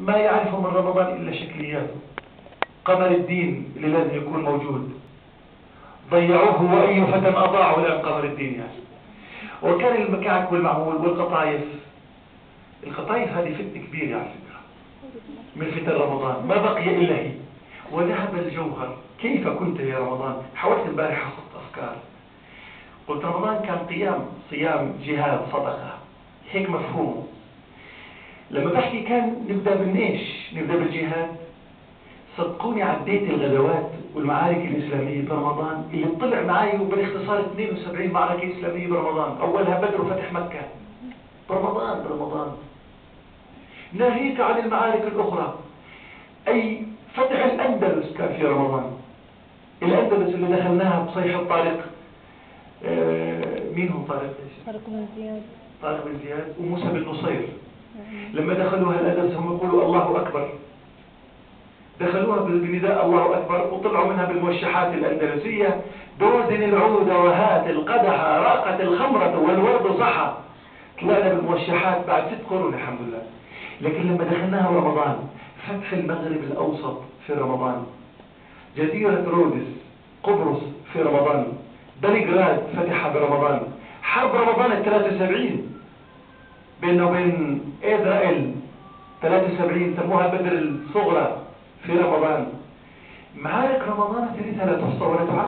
ما يعرفه من رمضان إلا شكلياته. قمر الدين اللي لازم يكون موجود ضيعوه، وأي فتى أضاعوا لأن قمر الدين يعني. وكان المكعك والمعمول والقطايف، القطايف هذه فتنة كبيرة على فكرة من فتن رمضان، ما بقي إلا هي. وذهب الجوهر. كيف كنت يا رمضان؟ حاولت امبارح أخط أفكار، قلت رمضان كان صيام جهاد صدقة، هيك مفهوم. لما بحكي كان نبدأ من إيش؟ نبدأ بالجهاد. صدقوني عديت الغزوات والمعارك الإسلامية برمضان اللي طلع معي وبالاختصار 72 معركة إسلامية برمضان، أولها بدر وفتح مكة برمضان. ناهيك عن المعارك الأخرى. أي فتح الأندلس كان في رمضان. الأندلس اللي دخلناها بصيحة طارق، مين هو طارق بن زياد وموسى بن نصير. لما دخلوها الأندلس هم يقولوا الله أكبر، دخلوها بنداء الله أكبر وطلعوا منها بالموشحات الأندلسية: دوزن العود وهات القدح راقت الخمرة والورد صحى. طلعنا بالموشحات بعد 6 قرون الحمد لله. لكن لما دخلناها رمضان، فتح المغرب الأوسط في رمضان، جزيرة رودس قبرص في رمضان، بلغراد فتحها برمضان، حرب رمضان 73 بينه وبين إسرائيل 73 سموها بدر الصغرى في رمضان. معارك رمضان ثلاثة لا تحصى ولا تعد.